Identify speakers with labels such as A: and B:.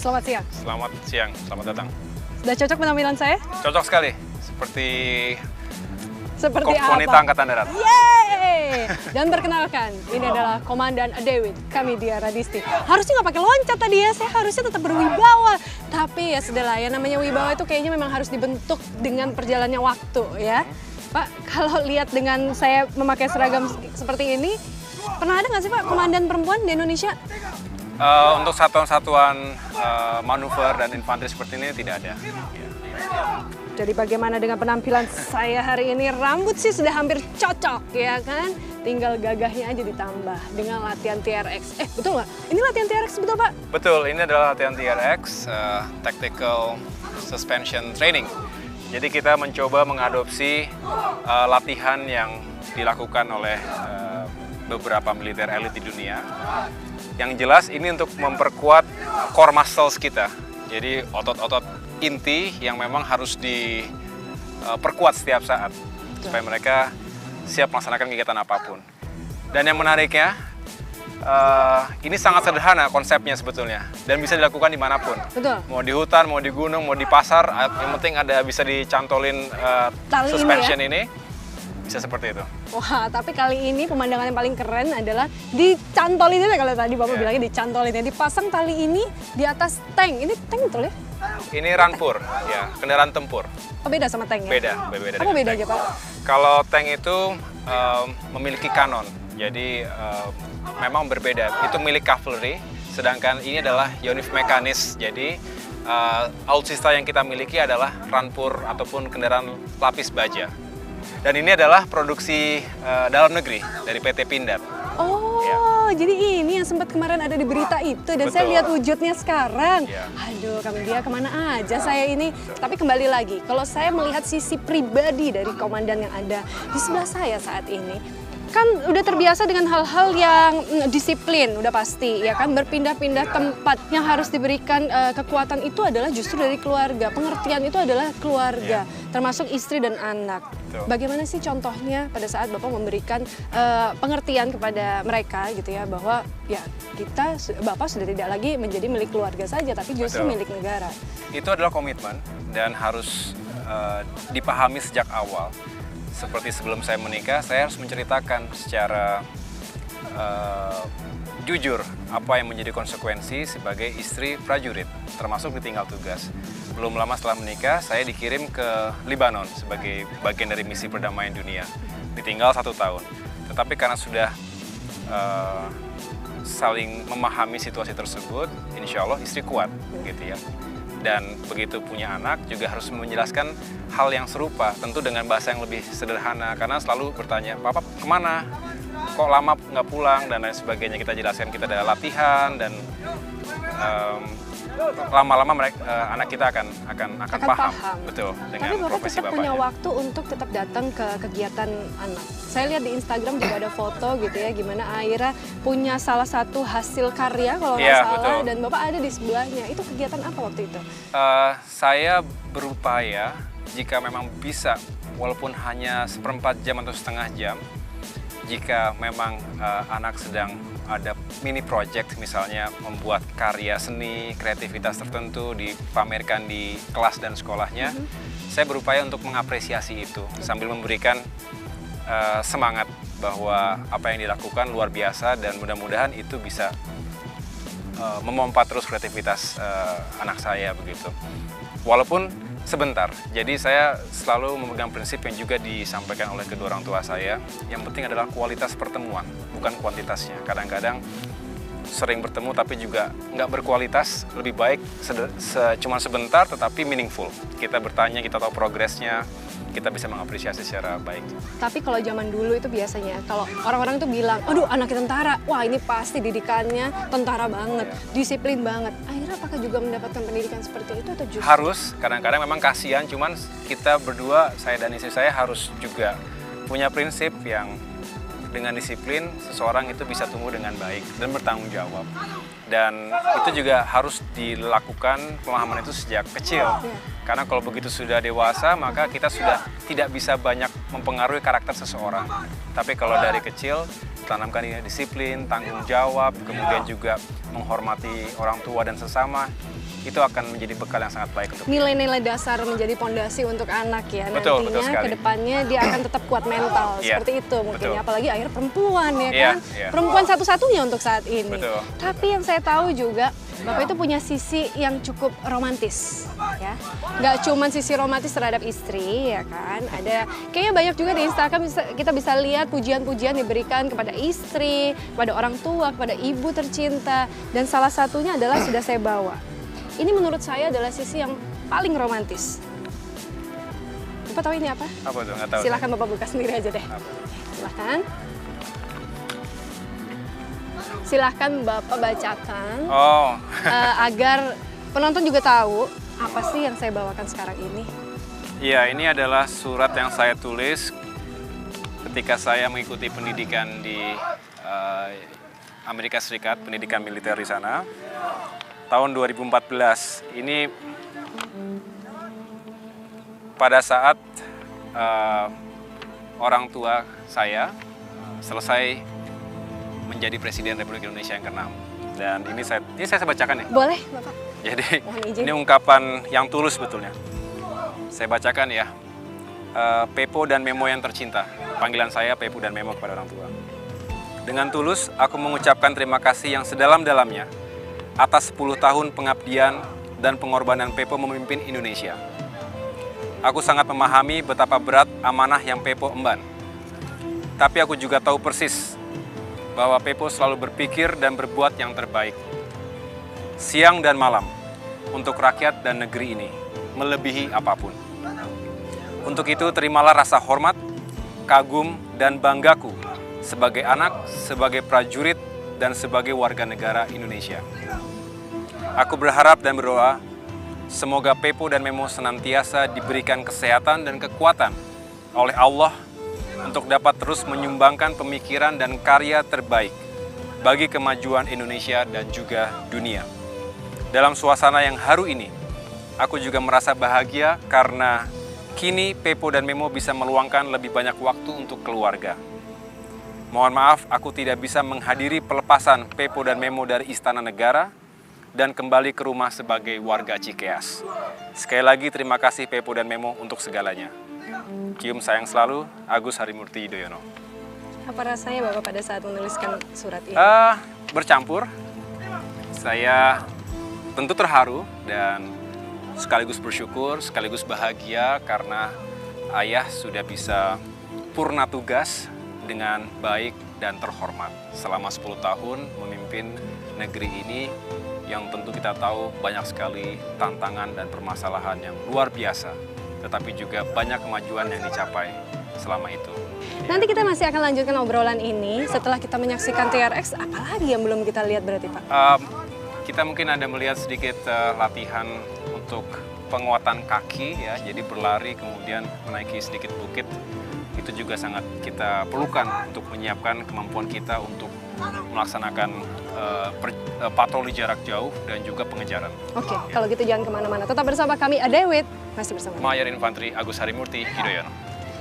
A: Selamat siang.
B: Selamat siang, selamat datang.
A: Sudah cocok penampilan saya?
B: Cocok sekali, seperti
A: Apa?
B: wanita angkatan darat.
A: Yeay! Dan perkenalkan, ini adalah Komandan David, kami Dia Radisti. Harusnya nggak pakai loncat tadi ya, saya harusnya tetap berwibawa. Tapi ya sudahlah ya, namanya wibawa itu kayaknya memang harus dibentuk dengan perjalannya waktu ya. Pak, kalau lihat dengan saya memakai seragam seperti ini, pernah ada nggak sih Pak komandan perempuan di Indonesia?
B: Untuk satuan-satuan manuver dan infanteri seperti ini tidak ada.
A: Jadi bagaimana dengan penampilan saya hari ini? Rambut sih sudah hampir cocok ya kan? Tinggal gagahnya aja ditambah dengan latihan TRX. Betul nggak? Ini latihan TRX betul Pak?
B: Betul, ini adalah latihan TRX, Tactical Suspension Training. Jadi kita mencoba mengadopsi latihan yang dilakukan oleh beberapa militer elit di dunia. Yang jelas ini untuk memperkuat core muscles kita. Jadi otot-otot inti yang memang harus diperkuat setiap saat supaya mereka siap melaksanakan kegiatan apapun. Dan yang menariknya, ini sangat sederhana konsepnya sebetulnya dan bisa dilakukan dimanapun.
A: Betul.
B: Mau di hutan, mau di gunung, mau di pasar, yang penting ada bisa dicantolin
A: Tali
B: suspension
A: ini ya?
B: ini. Bisa seperti itu.
A: Wah, tapi kali ini pemandangan yang paling keren adalah dicantolin ini kalau tadi Bapak bilangnya dicantolin ya. Dipasang tali ini di atas tank. Ini tank betul ya?
B: Ini rampur, ya, kendaraan tempur.
A: Oh, beda sama tank ya?
B: Beda.
A: Apa bedanya Pak?
B: Kalau tank itu memiliki kanon, jadi memang berbeda. Itu milik cavalry, sedangkan ini adalah unit mekanis. Jadi alutsista yang kita miliki adalah rampur ataupun kendaraan lapis baja. Dan ini adalah produksi dalam negeri dari PT Pindad.
A: Oh, ya. Jadi ini yang sempat kemarin ada di berita itu dan saya lihat wujudnya sekarang. Ya. Aduh, kami Dia kemana aja saya ini. Tapi kembali lagi, kalau saya melihat sisi pribadi dari komandan yang ada di sebelah saya saat ini, kan udah terbiasa dengan hal-hal yang disiplin, udah pasti ya kan, berpindah-pindah tempat yang harus diberikan kekuatan itu adalah justru dari keluarga, pengertian itu adalah keluarga, termasuk istri dan anak. Bagaimana sih contohnya pada saat Bapak memberikan pengertian kepada mereka gitu ya, bahwa ya Bapak sudah tidak lagi menjadi milik keluarga saja, tapi justru milik negara.
B: Itu adalah komitmen dan harus dipahami sejak awal. Seperti sebelum saya menikah, saya harus menceritakan secara jujur apa yang menjadi konsekuensi sebagai istri prajurit, termasuk ditinggal tugas. Belum lama setelah menikah, saya dikirim ke Lebanon sebagai bagian dari misi perdamaian dunia. Ditinggal 1 tahun. Tetapi karena sudah saling memahami situasi tersebut, insya Allah istri kuat, gitu ya. Dan begitu punya anak juga harus menjelaskan hal yang serupa, tentu dengan bahasa yang lebih sederhana, karena selalu bertanya, Papa kemana? Kok lama nggak pulang? Dan lain sebagainya. Kita jelaskan kita ada latihan dan lama-lama anak kita akan paham. Betul, dengan
A: tapi Bapak
B: profesi
A: tetap punya
B: bapaknya.
A: waktu untuk tetap datang ke kegiatan anak. Saya lihat di Instagram juga ada foto gitu ya, gimana Aira punya salah satu hasil karya kalau nggak salah,
B: betul.
A: Dan Bapak ada di sebelahnya. Itu kegiatan apa waktu itu?
B: Saya berupaya jika memang bisa, walaupun hanya 1/4 jam atau setengah jam, jika memang anak sedang ada mini project, misalnya membuat karya seni, kreativitas tertentu dipamerkan di kelas dan sekolahnya, saya berupaya untuk mengapresiasi itu sambil memberikan semangat bahwa apa yang dilakukan luar biasa dan mudah-mudahan itu bisa memompa terus kreativitas anak saya begitu. Walaupun sebentar, jadi saya selalu memegang prinsip yang juga disampaikan oleh kedua orang tua saya. Yang penting adalah kualitas pertemuan, bukan kuantitasnya. Kadang-kadang sering bertemu tapi juga nggak berkualitas, lebih baik cuma sebentar tetapi meaningful. Kita bertanya, kita tahu progresnya, kita bisa mengapresiasi secara baik.
A: Tapi kalau zaman dulu itu biasanya, kalau orang-orang tuh bilang, aduh anaknya tentara, wah ini pasti didikannya tentara banget, disiplin banget. Akhirnya apakah juga mendapatkan pendidikan seperti itu atau justru?
B: Harus, kadang-kadang memang kasihan, cuman kita berdua, saya dan istri saya harus juga punya prinsip yang dengan disiplin, seseorang itu bisa tumbuh dengan baik dan bertanggung jawab. Dan itu juga harus dilakukan pemahaman itu sejak kecil. Karena kalau begitu sudah dewasa, maka kita sudah tidak bisa banyak mempengaruhi karakter seseorang. Tapi kalau dari kecil, tanamkan disiplin, tanggung jawab, kemudian juga menghormati orang tua dan sesama, itu akan menjadi bekal yang sangat baik untuk
A: nilai-nilai dasar menjadi pondasi untuk anak ya.
B: Betul, betul
A: Nantinya
B: sekali.
A: ke depannya dia akan tetap kuat mental.
B: Iya,
A: Seperti itu mungkin
B: betul.
A: ya. Apalagi akhirnya perempuan ya
B: Iya,
A: kan.
B: iya.
A: Perempuan satu-satunya untuk saat ini.
B: Betul.
A: Tapi yang saya tahu juga Bapak itu punya sisi yang cukup romantis ya. Nggak cuma sisi romantis terhadap istri ya kan. Ada kayaknya banyak juga di Instagram kita bisa lihat pujian-pujian diberikan kepada istri, kepada orang tua, kepada ibu tercinta, dan salah satunya adalah sudah saya bawa. Ini menurut saya adalah sisi yang paling romantis. Bapak tahu ini apa?
B: Apa tuh? Nggak tahu.
A: Silahkan Bapak buka sendiri aja deh.
B: Apa?
A: Silahkan. Silahkan Bapak bacakan
B: Oh,
A: agar penonton juga tahu apa sih yang saya bawakan sekarang ini.
B: iya, ini adalah surat yang saya tulis ketika saya mengikuti pendidikan di Amerika Serikat, pendidikan militer di sana. Tahun 2014, ini pada saat orang tua saya selesai menjadi Presiden Republik Indonesia yang ke-6. Dan ini saya bacakan ya.
A: Boleh Bapak?
B: Jadi
A: Mohon izin.
B: ini ungkapan yang tulus sebetulnya. Saya bacakan ya. Pepo dan Memo yang tercinta. Panggilan saya Pepo dan Memo kepada orang tua. Dengan tulus, aku mengucapkan terima kasih yang sedalam-dalamnya atas 10 tahun pengabdian dan pengorbanan Pepo memimpin Indonesia. Aku sangat memahami betapa berat amanah yang Pepo emban. Tapi aku juga tahu persis bahwa Pepo selalu berpikir dan berbuat yang terbaik. Siang dan malam, untuk rakyat dan negeri ini, melebihi apapun. Untuk itu, terimalah rasa hormat, kagum, dan banggaku sebagai anak, sebagai prajurit, dan sebagai warga negara Indonesia. Aku berharap dan berdoa, semoga Pepo dan Memo senantiasa diberikan kesehatan dan kekuatan oleh Allah untuk dapat terus menyumbangkan pemikiran dan karya terbaik bagi kemajuan Indonesia dan juga dunia. Dalam suasana yang haru ini, aku juga merasa bahagia karena kini Pepo dan Memo bisa meluangkan lebih banyak waktu untuk keluarga. Mohon maaf, aku tidak bisa menghadiri pelepasan Pepo dan Memo dari Istana Negara dan kembali ke rumah sebagai warga Cikeas. Sekali lagi terima kasih Pepo dan Memo untuk segalanya. Cium sayang selalu, Agus Harimurti Yudhoyono.
A: Apa rasanya Bapak pada saat menuliskan surat ini?
B: Bercampur. Saya tentu terharu dan sekaligus bersyukur, sekaligus bahagia karena ayah sudah bisa purna tugas dengan baik dan terhormat selama 10 tahun memimpin negeri ini yang tentu kita tahu banyak sekali tantangan dan permasalahan yang luar biasa, tetapi juga banyak kemajuan yang dicapai selama itu.
A: Nanti kita masih akan lanjutkan obrolan ini setelah kita menyaksikan TRX. Apalagi yang belum kita lihat berarti Pak?
B: Kita mungkin ada melihat sedikit latihan untuk penguatan kaki ya, jadi berlari kemudian menaiki sedikit bukit. Itu juga sangat kita perlukan untuk menyiapkan kemampuan kita untuk melaksanakan patroli jarak jauh dan juga pengejaran.
A: Oke, kalau gitu jangan kemana-mana. Tetap bersama kami, Adewit. Masih bersama.
B: Mayor Infantri Agus Harimurti Yudhoyono.